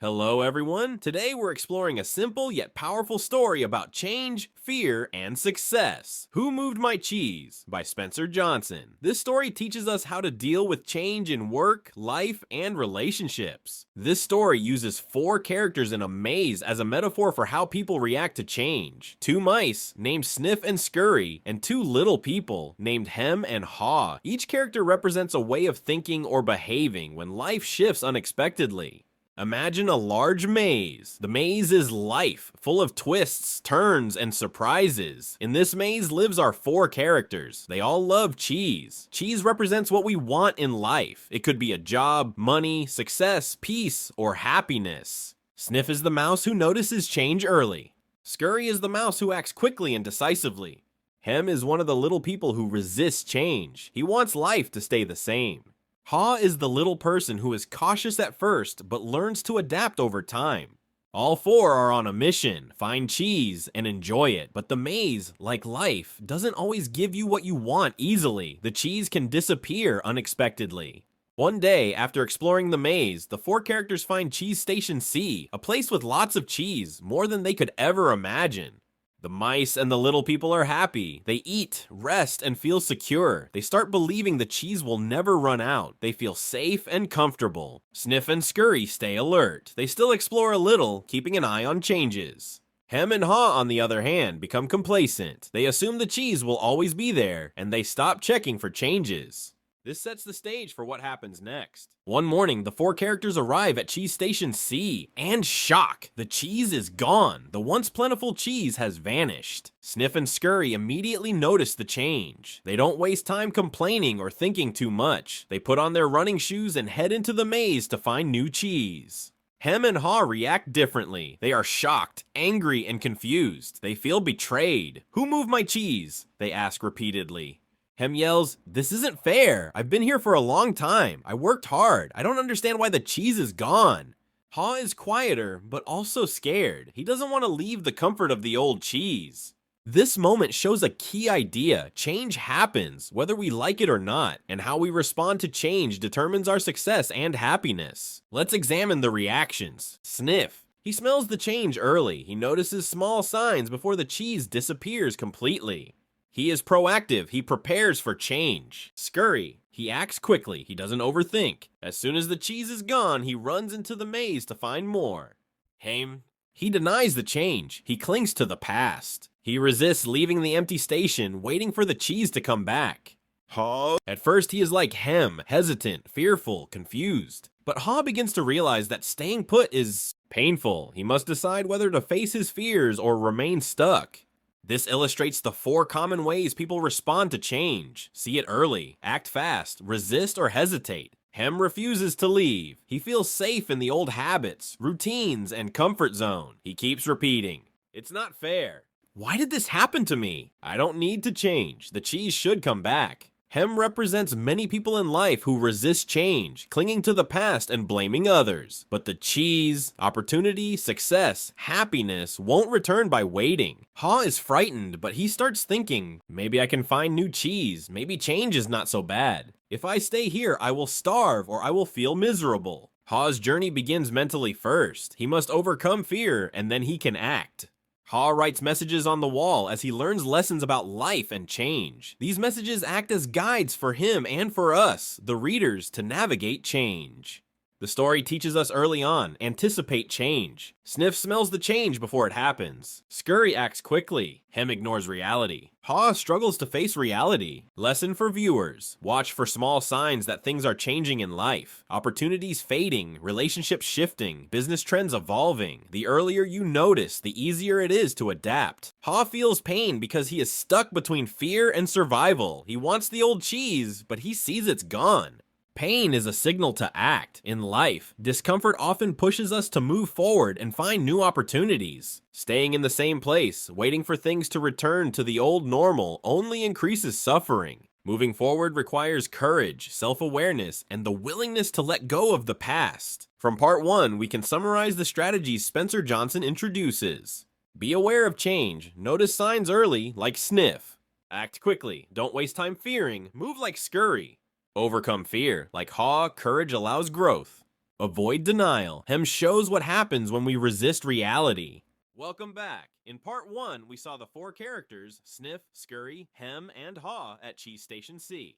Hello, everyone. Today we're exploring a simple yet powerful story about change, fear, and success. Who Moved My Cheese by Spencer Johnson. This story teaches us how to deal with change in work, life, and relationships. This story uses 4 characters in a maze as a metaphor for how people react to change. 2 mice, named Sniff and Scurry, and 2 little people, named Hem and Haw. Each character represents a way of thinking or behaving when life shifts unexpectedly. Imagine a large maze. The maze is life, full of twists, turns, and surprises. In this maze lives our 4 characters. They all love cheese. Cheese represents what we want in life. It could be a job, money, success, peace, or happiness. Sniff is the mouse who notices change early. Scurry is the mouse who acts quickly and decisively. Hem is one of the little people who resists change. He wants life to stay the same. Haw is the little person who is cautious at first, but learns to adapt over time. All 4 are on a mission, find cheese and enjoy it, but the maze, like life, doesn't always give you what you want easily. The cheese can disappear unexpectedly. One day, after exploring the maze, the 4 characters find Cheese Station C, a place with lots of cheese, more than they could ever imagine. The mice and the little people are happy. They eat, rest, and feel secure. They start believing the cheese will never run out. They feel safe and comfortable. Sniff and Scurry stay alert. They still explore a little, keeping an eye on changes. Hem and Haw, on the other hand, become complacent. They assume the cheese will always be there, and they stop checking for changes. This sets the stage for what happens next. One morning, the 4 characters arrive at Cheese Station C, and shock! The cheese is gone. The once plentiful cheese has vanished. Sniff and Scurry immediately notice the change. They don't waste time complaining or thinking too much. They put on their running shoes and head into the maze to find new cheese. Hem and Haw react differently. They are shocked, angry, and confused. They feel betrayed. "Who moved my cheese?" they ask repeatedly. Hem yells, "This isn't fair. I've been here for a long time. I worked hard. I don't understand why the cheese is gone." Haw is quieter, but also scared. He doesn't want to leave the comfort of the old cheese. This moment shows a key idea. Change happens, whether we like it or not, and how we respond to change determines our success and happiness. Let's examine the reactions. Sniff. He smells the change early. He notices small signs before the cheese disappears completely. He is proactive, he prepares for change. Scurry. He acts quickly, he doesn't overthink. As soon as the cheese is gone, he runs into the maze to find more. Hem. He denies the change, he clings to the past. He resists leaving the empty station, waiting for the cheese to come back. Haw. At first he is like Hem, hesitant, fearful, confused. But Haw begins to realize that staying put is painful. He must decide whether to face his fears or remain stuck. This illustrates the 4 common ways people respond to change. See it early, act fast, resist or hesitate. Hem refuses to leave. He feels safe in the old habits, routines, and comfort zone. He keeps repeating, "It's not fair. Why did this happen to me? I don't need to change. The cheese should come back." Hem represents many people in life who resist change, clinging to the past and blaming others. But the cheese, opportunity, success, happiness won't return by waiting. Haw is frightened, but he starts thinking, maybe I can find new cheese, maybe change is not so bad. If I stay here, I will starve or I will feel miserable. Haw's journey begins mentally first. He must overcome fear and then he can act. Haw writes messages on the wall as he learns lessons about life and change. These messages act as guides for him and for us, the readers, to navigate change. The story teaches us early on, anticipate change. Sniff smells the change before it happens. Scurry acts quickly. Hem ignores reality. Haw struggles to face reality. Lesson for viewers. Watch for small signs that things are changing in life. Opportunities fading, relationships shifting, business trends evolving. The earlier you notice, the easier it is to adapt. Haw feels pain because he is stuck between fear and survival. He wants the old cheese, but he sees it's gone. Pain is a signal to act. In life, discomfort often pushes us to move forward and find new opportunities. Staying in the same place, waiting for things to return to the old normal, only increases suffering. Moving forward requires courage, self-awareness, and the willingness to let go of the past. From part 1, we can summarize the strategies Spencer Johnson introduces. Be aware of change, notice signs early, like Sniff. Act quickly, don't waste time fearing, move like Scurry. Overcome fear. Like Haw, courage allows growth. Avoid denial. Hem shows what happens when we resist reality. Welcome back. In part 1, we saw the 4 characters, Sniff, Scurry, Hem, and Haw at Cheese Station C.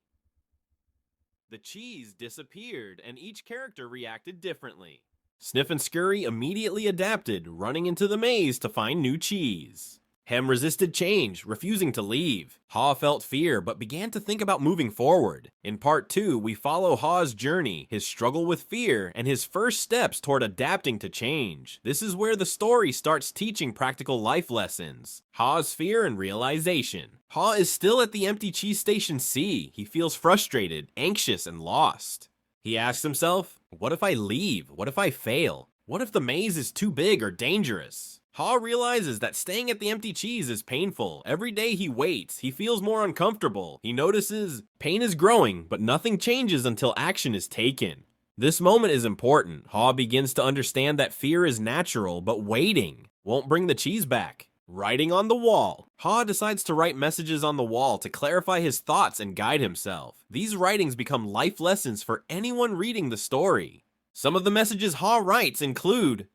The cheese disappeared, and each character reacted differently. Sniff and Scurry immediately adapted, running into the maze to find new cheese. Hem resisted change, refusing to leave. Haw felt fear, but began to think about moving forward. In part 2, we follow Haw's journey, his struggle with fear, and his first steps toward adapting to change. This is where the story starts teaching practical life lessons. Haw's fear and realization. Haw is still at the empty cheese station C. He feels frustrated, anxious, and lost. He asks himself, what if I leave? What if I fail? What if the maze is too big or dangerous? Haw realizes that staying at the empty cheese is painful. Every day he waits, he feels more uncomfortable. He notices pain is growing, but nothing changes until action is taken. This moment is important. Haw begins to understand that fear is natural, but waiting won't bring the cheese back. Writing on the wall. Haw decides to write messages on the wall to clarify his thoughts and guide himself. These writings become life lessons for anyone reading the story. Some of the messages Haw writes include: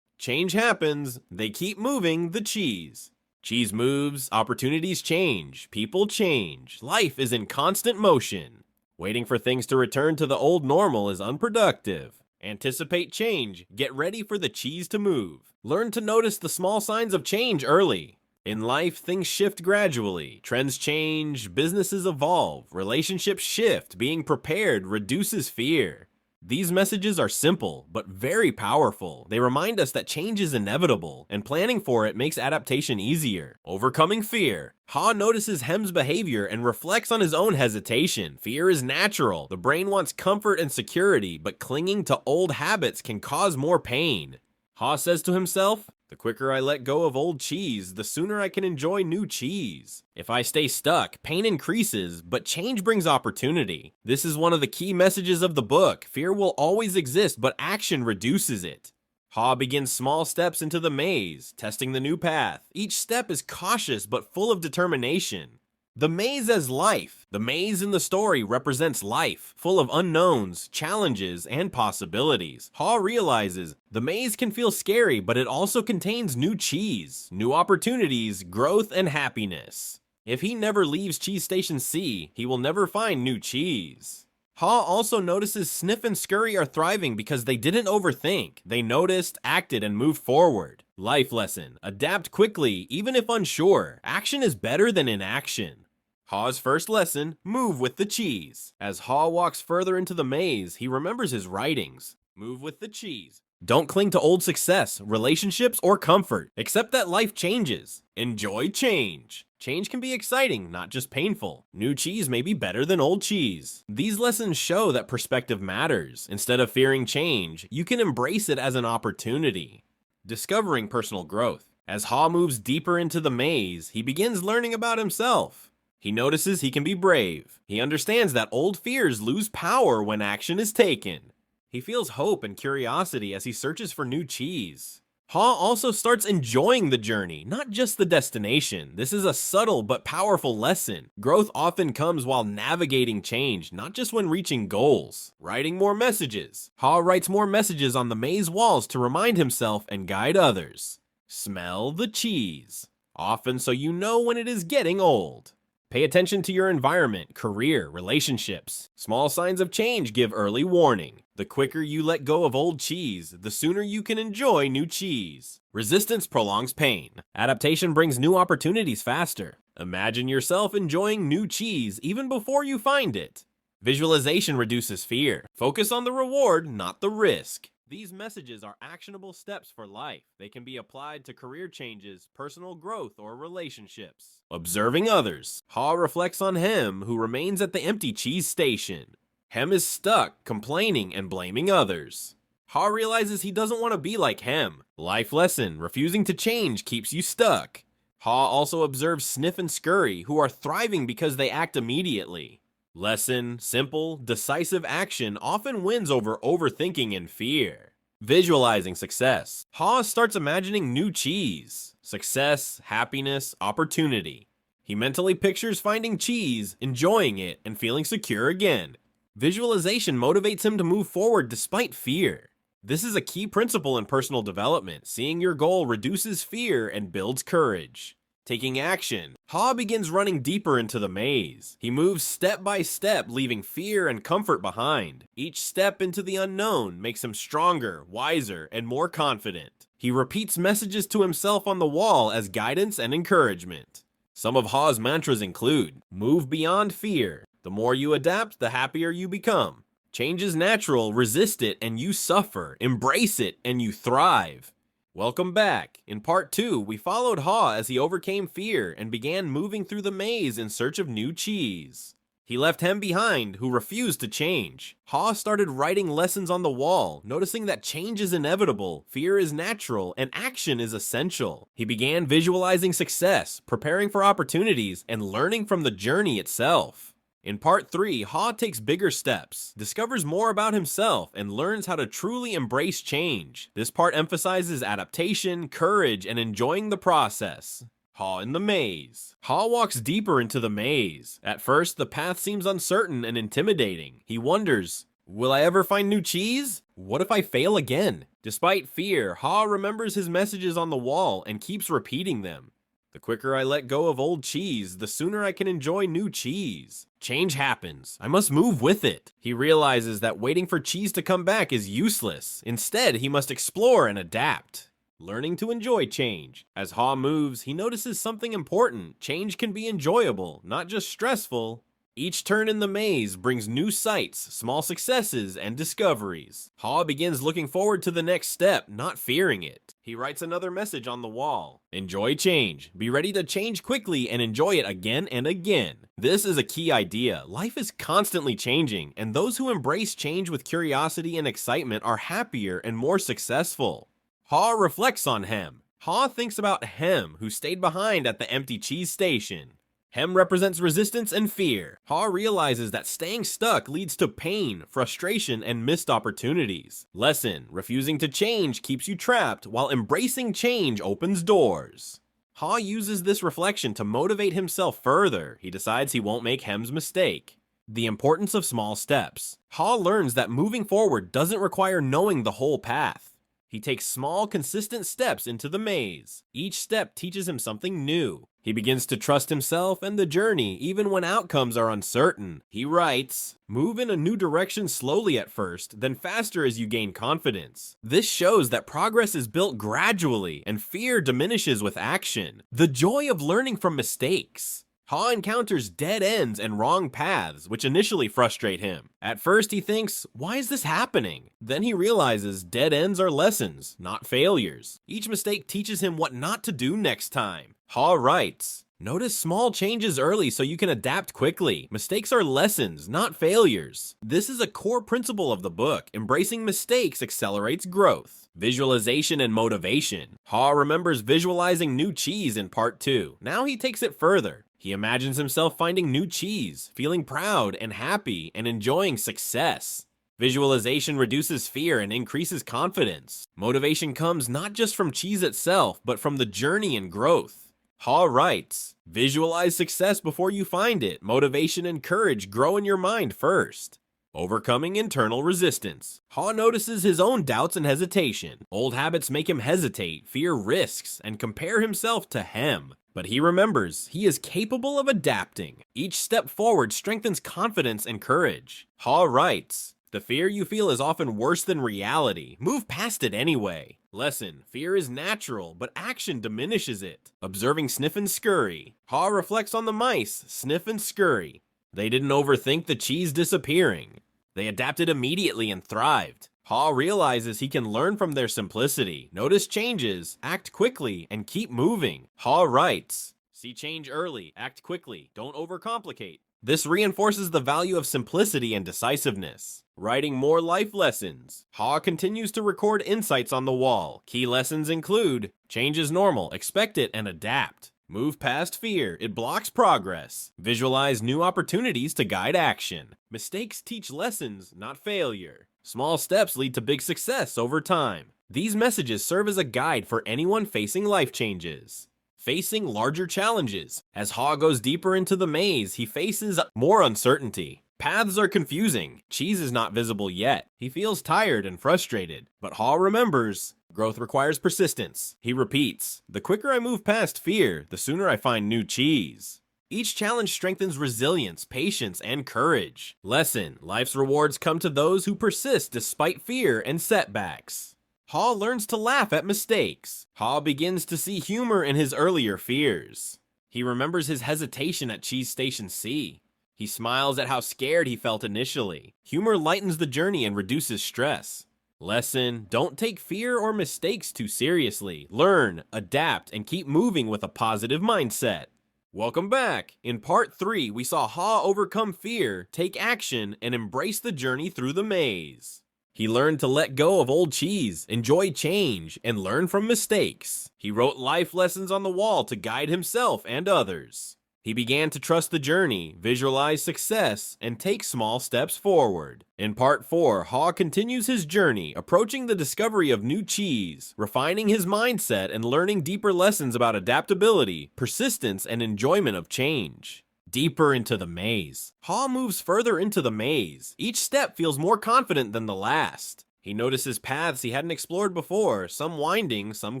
change happens, they keep moving the cheese. Cheese moves, opportunities change, people change, life is in constant motion. Waiting for things to return to the old normal is unproductive. Anticipate change, get ready for the cheese to move. Learn to notice the small signs of change early. In life, things shift gradually. Trends change, businesses evolve, relationships shift. Being prepared reduces fear. These messages are simple, but very powerful. They remind us that change is inevitable, and planning for it makes adaptation easier. Overcoming fear. Haw notices Hem's behavior and reflects on his own hesitation. Fear is natural. The brain wants comfort and security, but clinging to old habits can cause more pain. Haw says to himself, the quicker I let go of old cheese, the sooner I can enjoy new cheese. If I stay stuck, pain increases, but change brings opportunity. This is one of the key messages of the book. Fear will always exist, but action reduces it. Haw begins small steps into the maze, testing the new path. Each step is cautious, but full of determination. The maze as life. The maze in the story represents life, full of unknowns, challenges, and possibilities. Haw realizes the maze can feel scary, but it also contains new cheese, new opportunities, growth, and happiness. If he never leaves Cheese Station C, he will never find new cheese. Haw also notices Sniff and Scurry are thriving because they didn't overthink. They noticed, acted, and moved forward. Life lesson. Adapt quickly, even if unsure. Action is better than inaction. Haw's first lesson, move with the cheese. As Haw walks further into the maze, he remembers his writings. Move with the cheese. Don't cling to old success, relationships, or comfort. Accept that life changes. Enjoy change. Change can be exciting, not just painful. New cheese may be better than old cheese. These lessons show that perspective matters. Instead of fearing change, you can embrace it as an opportunity. Discovering personal growth. As Haw moves deeper into the maze, he begins learning about himself. He notices he can be brave. He understands that old fears lose power when action is taken. He feels hope and curiosity as he searches for new cheese. Haw also starts enjoying the journey, not just the destination. This is a subtle but powerful lesson. Growth often comes while navigating change, not just when reaching goals. Writing more messages. Haw writes more messages on the maze walls to remind himself and guide others. Smell the cheese. Often so you know when it is getting old. Pay attention to your environment, career, relationships. Small signs of change give early warning. The quicker you let go of old cheese, the sooner you can enjoy new cheese. Resistance prolongs pain. Adaptation brings new opportunities faster. Imagine yourself enjoying new cheese even before you find it. Visualization reduces fear. Focus on the reward, not the risk. These messages are actionable steps for life. They can be applied to career changes, personal growth, or relationships. Observing others. Haw reflects on Hem, who remains at the empty cheese station. Hem is stuck, complaining and blaming others. Haw realizes he doesn't want to be like Hem. Life lesson, refusing to change keeps you stuck. Haw also observes Sniff and Scurry, who are thriving because they act immediately. Lesson, simple, decisive action often wins over overthinking and fear. Visualizing success. Haw starts imagining new cheese. Success, happiness, opportunity. He mentally pictures finding cheese, enjoying it, and feeling secure again. Visualization motivates him to move forward despite fear. This is a key principle in personal development. Seeing your goal reduces fear and builds courage. Taking action, Ha begins running deeper into the maze. He moves step by step, leaving fear and comfort behind. Each step into the unknown makes him stronger, wiser, and more confident. He repeats messages to himself on the wall as guidance and encouragement. Some of Ha's mantras include, move beyond fear. The more you adapt, the happier you become. Change is natural, resist it, and you suffer. Embrace it, and you thrive. Welcome back. In part 2, we followed Ha as he overcame fear and began moving through the maze in search of new cheese. He left Hem behind, who refused to change. Ha started writing lessons on the wall, noticing that change is inevitable, fear is natural, and action is essential. He began visualizing success, preparing for opportunities, and learning from the journey itself. In part 3, Ha takes bigger steps, discovers more about himself, and learns how to truly embrace change. This part emphasizes adaptation, courage, and enjoying the process. Ha in the maze. Ha walks deeper into the maze. At first, the path seems uncertain and intimidating. He wonders, will I ever find new cheese? What if I fail again? Despite fear, Ha remembers his messages on the wall and keeps repeating them. The quicker I let go of old cheese, the sooner I can enjoy new cheese. Change happens. I must move with it. He realizes that waiting for cheese to come back is useless. Instead, he must explore and adapt. Learning to enjoy change. As Ha moves, he notices something important. Change can be enjoyable, not just stressful. Each turn in the maze brings new sights, small successes, and discoveries. Ha begins looking forward to the next step, not fearing it. He writes another message on the wall. Enjoy change. Be ready to change quickly and enjoy it again and again. This is a key idea. Life is constantly changing, and those who embrace change with curiosity and excitement are happier and more successful. Ha reflects on Hem. Ha thinks about Hem, who stayed behind at the empty cheese station. Hem represents resistance and fear. Ha realizes that staying stuck leads to pain, frustration, and missed opportunities. Lesson: refusing to change keeps you trapped, while embracing change opens doors. Ha uses this reflection to motivate himself further. He decides he won't make Hem's mistake. The importance of small steps. Ha learns that moving forward doesn't require knowing the whole path. He takes small, consistent steps into the maze. Each step teaches him something new. He begins to trust himself and the journey, even when outcomes are uncertain. He writes, move in a new direction slowly at first, then faster as you gain confidence. This shows that progress is built gradually, and fear diminishes with action. The joy of learning from mistakes. Ha encounters dead ends and wrong paths, which initially frustrate him. At first he thinks, why is this happening? Then he realizes dead ends are lessons, not failures. Each mistake teaches him what not to do next time. Ha writes, notice small changes early so you can adapt quickly. Mistakes are lessons, not failures. This is a core principle of the book. Embracing mistakes accelerates growth. Visualization and motivation. Ha remembers visualizing new cheese in part 2. Now he takes it further. He imagines himself finding new cheese, feeling proud and happy, and enjoying success. Visualization reduces fear and increases confidence. Motivation comes not just from cheese itself, but from the journey and growth. Ha writes, visualize success before you find it. Motivation and courage grow in your mind first. Overcoming internal resistance. Ha notices his own doubts and hesitation. Old habits make him hesitate, fear risks, and compare himself to Hem. But he remembers he is capable of adapting. Each step forward strengthens confidence and courage. Ha writes, the fear you feel is often worse than reality. Move past it anyway. Lesson: fear is natural, but action diminishes it. Observing Sniff and Scurry. Ha reflects on the mice, Sniff and Scurry. They didn't overthink the cheese disappearing. They adapted immediately and thrived. Ha realizes he can learn from their simplicity, notice changes, act quickly, and keep moving. Ha writes, see change early, act quickly, don't overcomplicate. This reinforces the value of simplicity and decisiveness. Writing more life lessons. Ha continues to record insights on the wall. Key lessons include, change is normal, expect it and adapt. Move past fear, it blocks progress. Visualize new opportunities to guide action. Mistakes teach lessons, not failure. Small steps lead to big success over time. These messages serve as a guide for anyone facing life changes. Facing larger challenges. As Ha goes deeper into the maze, he faces more uncertainty. Paths are confusing. Cheese is not visible yet. He feels tired and frustrated. But Haw remembers, growth requires persistence. He repeats, the quicker I move past fear, the sooner I find new cheese. Each challenge strengthens resilience, patience, and courage. Lesson, life's rewards come to those who persist despite fear and setbacks. Haw learns to laugh at mistakes. Haw begins to see humor in his earlier fears. He remembers his hesitation at Cheese Station C. He smiles at how scared he felt initially. Humor lightens the journey and reduces stress. Lesson, don't take fear or mistakes too seriously. Learn, adapt, and keep moving with a positive mindset. Welcome back! In part 3, we saw Haw overcome fear, take action, and embrace the journey through the maze. He learned to let go of old cheese, enjoy change, and learn from mistakes. He wrote life lessons on the wall to guide himself and others. He began to trust the journey, visualize success, and take small steps forward. In part 4, Haw continues his journey, approaching the discovery of new cheese, refining his mindset and learning deeper lessons about adaptability, persistence, and enjoyment of change. Deeper into the maze. Haw moves further into the maze. Each step feels more confident than the last. He notices paths he hadn't explored before, some winding, some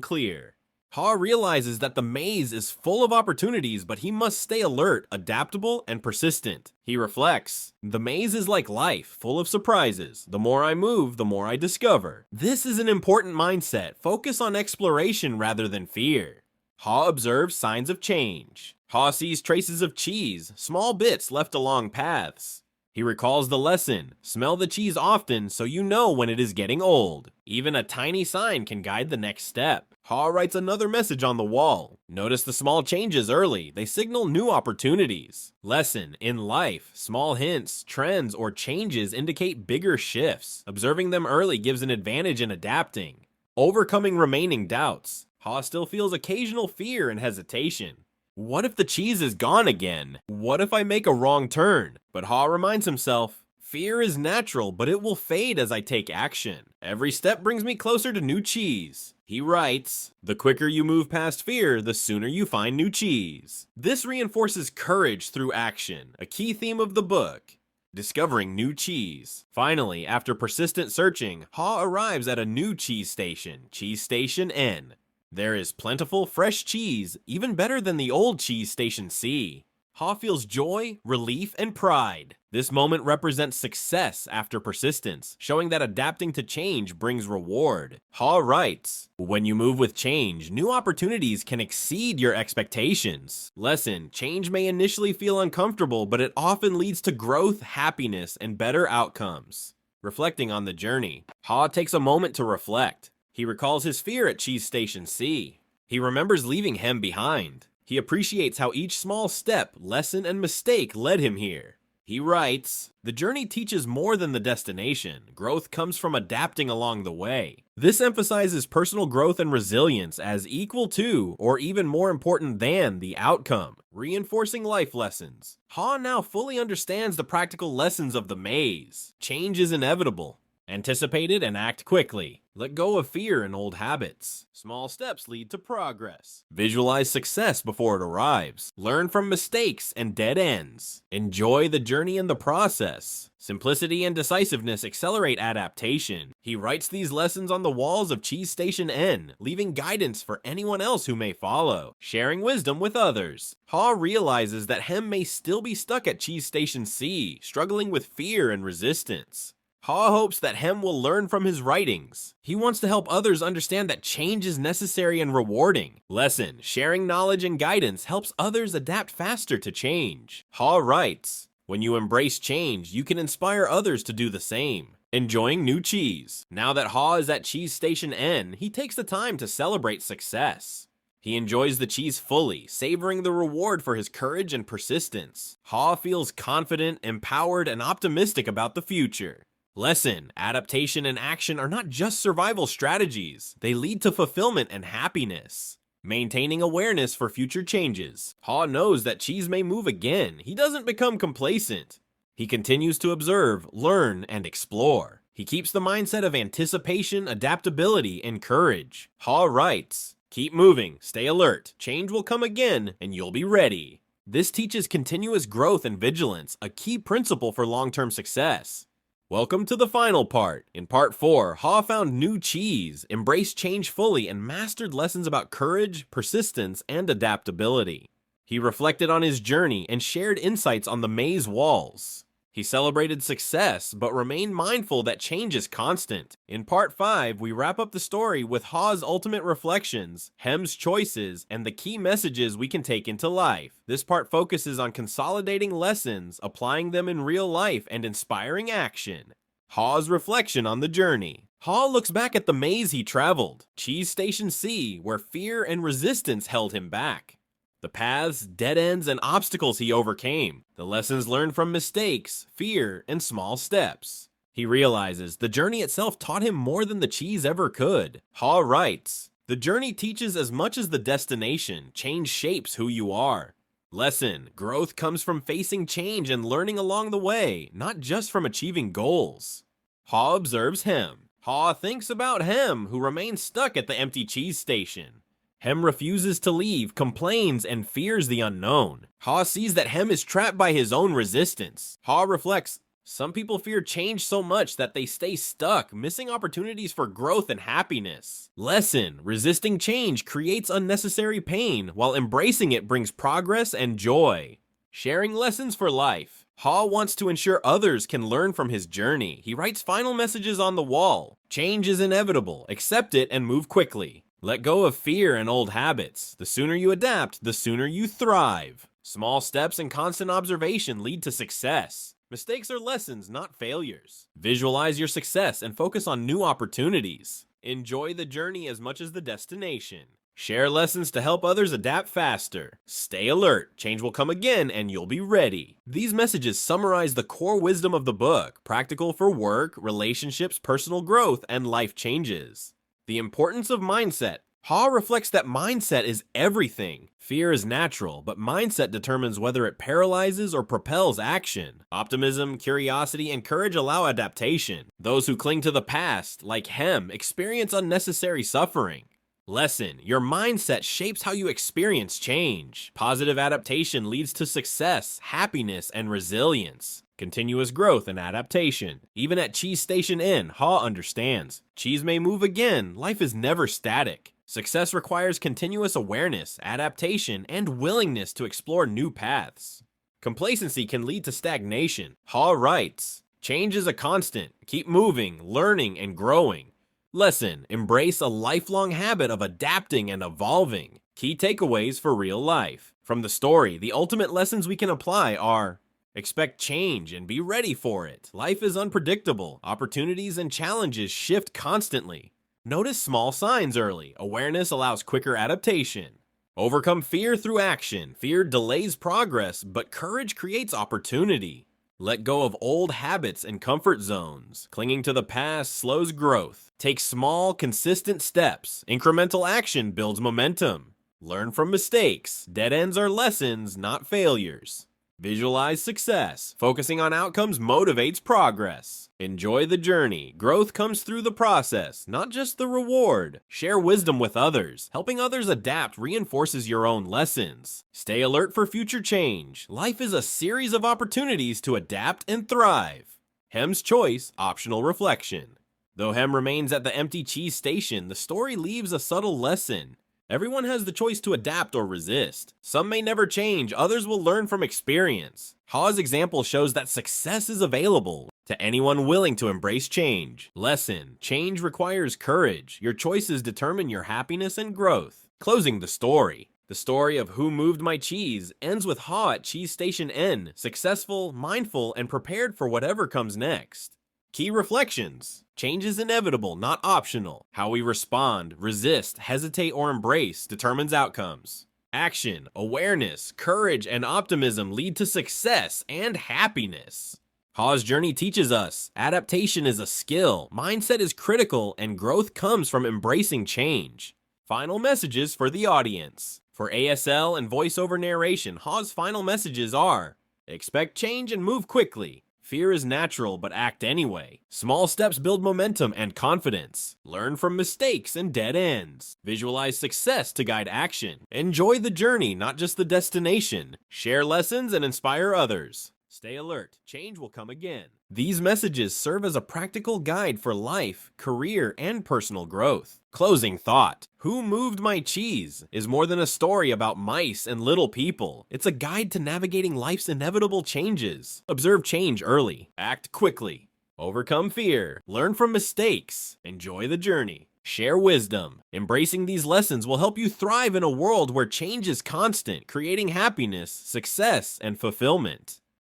clear. Haw realizes that the maze is full of opportunities, but he must stay alert, adaptable, and persistent. He reflects, the maze is like life, full of surprises. The more I move, the more I discover. This is an important mindset. Focus on exploration rather than fear. Haw observes signs of change. Haw sees traces of cheese, small bits left along paths. He recalls the lesson, smell the cheese often so you know when it is getting old. Even a tiny sign can guide the next step. Haw writes another message on the wall. Notice the small changes early, they signal new opportunities. Lesson, in life, small hints, trends, or changes indicate bigger shifts. Observing them early gives an advantage in adapting. Overcoming remaining doubts. Haw still feels occasional fear and hesitation. What if the cheese is gone again? What if I make a wrong turn? But Haw reminds himself, fear is natural, but it will fade as I take action. Every step brings me closer to new cheese. He writes, the quicker you move past fear, the sooner you find new cheese. This reinforces courage through action, a key theme of the book. Discovering new cheese. Finally, after persistent searching, Haw arrives at a new cheese station, Cheese Station N. There is plentiful, fresh cheese, even better than the old Cheese Station C. Haw feels joy, relief, and pride. This moment represents success after persistence, showing that adapting to change brings reward. Haw writes, when you move with change, new opportunities can exceed your expectations. Lesson, change may initially feel uncomfortable, but it often leads to growth, happiness, and better outcomes. Reflecting on the journey, Haw takes a moment to reflect. He recalls his fear at Cheese Station C. He remembers leaving Hem behind. He appreciates how each small step, lesson, and mistake led him here. He writes, the journey teaches more than the destination. Growth comes from adapting along the way. This emphasizes personal growth and resilience as equal to, or even more important than, the outcome, reinforcing life lessons. Haw now fully understands the practical lessons of the maze. Change is inevitable. Anticipate it and act quickly. Let go of fear and old habits. Small steps lead to progress. Visualize success before it arrives. Learn from mistakes and dead ends. Enjoy the journey and the process. Simplicity and decisiveness accelerate adaptation. He writes these lessons on the walls of Cheese Station N, leaving guidance for anyone else who may follow, sharing wisdom with others. Haw realizes that Hem may still be stuck at Cheese Station C, struggling with fear and resistance. Haw hopes that Hem will learn from his writings. He wants to help others understand that change is necessary and rewarding. Lesson, sharing knowledge and guidance helps others adapt faster to change. Haw writes, when you embrace change, you can inspire others to do the same. Enjoying new cheese. Now that Haw is at Cheese Station N, he takes the time to celebrate success. He enjoys the cheese fully, savoring the reward for his courage and persistence. Haw feels confident, empowered, and optimistic about the future. Lesson, adaptation and action are not just survival strategies. They lead to fulfillment and happiness. Maintaining awareness for future changes. Haw knows that cheese may move again. He doesn't become complacent. He continues to observe, learn, and explore. He keeps the mindset of anticipation, adaptability, and courage. Haw writes, keep moving, stay alert. Change will come again, and you'll be ready. This teaches continuous growth and vigilance, a key principle for long-term success. Welcome to the final part. In part 4, Haw found new cheese, embraced change fully, and mastered lessons about courage, persistence, and adaptability. He reflected on his journey and shared insights on the maze walls. He celebrated success, but remained mindful that change is constant. In part 5, we wrap up the story with Haw's ultimate reflections, Hem's choices, and the key messages we can take into life. This part focuses on consolidating lessons, applying them in real life, and inspiring action. Haw's reflection on the journey. Haw looks back at the maze he traveled, Cheese Station C, where fear and resistance held him back. The paths, dead ends, and obstacles he overcame, the lessons learned from mistakes, fear, and small steps. He realizes the journey itself taught him more than the cheese ever could. Haw writes, "The journey teaches as much as the destination. Change shapes who you are." Lesson: growth comes from facing change and learning along the way, not just from achieving goals. Haw observes Hem. Haw thinks about Hem, who remains stuck at the empty cheese station. Hem refuses to leave, complains, and fears the unknown. Haw sees that Hem is trapped by his own resistance. Haw reflects, some people fear change so much that they stay stuck, missing opportunities for growth and happiness. Lesson: resisting change creates unnecessary pain, while embracing it brings progress and joy. Sharing lessons for life. Haw wants to ensure others can learn from his journey. He writes final messages on the wall. Change is inevitable. Accept it and move quickly. Let go of fear and old habits. The sooner you adapt, the sooner you thrive. Small steps and constant observation lead to success. Mistakes are lessons, not failures. Visualize your success and focus on new opportunities. Enjoy the journey as much as the destination. Share lessons to help others adapt faster. Stay alert. Change will come again and you'll be ready. These messages summarize the core wisdom of the book, practical for work, relationships, personal growth, and life changes. The importance of mindset. Haw reflects that mindset is everything. Fear is natural, but mindset determines whether it paralyzes or propels action. Optimism, curiosity, and courage allow adaptation. Those who cling to the past, like Hem, experience unnecessary suffering. Lesson: your mindset shapes how you experience change. Positive adaptation leads to success, happiness, and resilience. Continuous growth and adaptation. Even at Cheese Station N, Haw understands. Cheese may move again, life is never static. Success requires continuous awareness, adaptation, and willingness to explore new paths. Complacency can lead to stagnation. Haw writes, change is a constant. Keep moving, learning, and growing. Lesson: embrace a lifelong habit of adapting and evolving. Key takeaways for real life. From the story, the ultimate lessons we can apply are: expect change and be ready for it. Life is unpredictable. Opportunities and challenges shift constantly. Notice small signs early. Awareness allows quicker adaptation. Overcome fear through action. Fear delays progress, but courage creates opportunity. Let go of old habits and comfort zones. Clinging to the past slows growth. Take small, consistent steps. Incremental action builds momentum. Learn from mistakes. Dead ends are lessons, not failures. Visualize success. Focusing on outcomes motivates progress. Enjoy the journey. Growth comes through the process, not just the reward. Share wisdom with others. Helping others adapt reinforces your own lessons. Stay alert for future change. Life is a series of opportunities to adapt and thrive. Hem's choice, optional reflection. Though Hem remains at the empty cheese station, the story leaves a subtle lesson. Everyone has the choice to adapt or resist. Some may never change, others will learn from experience. Haw's example shows that success is available to anyone willing to embrace change. Lesson: change requires courage. Your choices determine your happiness and growth. Closing the story. The story of Who Moved My Cheese ends with Haw at Cheese Station N, successful, mindful, and prepared for whatever comes next. Key reflections. Change is inevitable, not optional. How we respond, resist, hesitate, or embrace determines outcomes. Action, awareness, courage, and optimism lead to success and happiness. Haw's journey teaches us adaptation is a skill, mindset is critical, and growth comes from embracing change. Final messages for the audience. For ASL and voiceover narration, Haw's final messages are: expect change and move quickly. Fear is natural, but act anyway. Small steps build momentum and confidence. Learn from mistakes and dead ends. Visualize success to guide action. Enjoy the journey, not just the destination. Share lessons and inspire others. Stay alert, change will come again. These messages serve as a practical guide for life, career, and personal growth. Closing thought. Who Moved My Cheese is more than a story about mice and little people. It's a guide to navigating life's inevitable changes. Observe change early. Act quickly. Overcome fear. Learn from mistakes. Enjoy the journey. Share wisdom. Embracing these lessons will help you thrive in a world where change is constant, creating happiness, success, and fulfillment.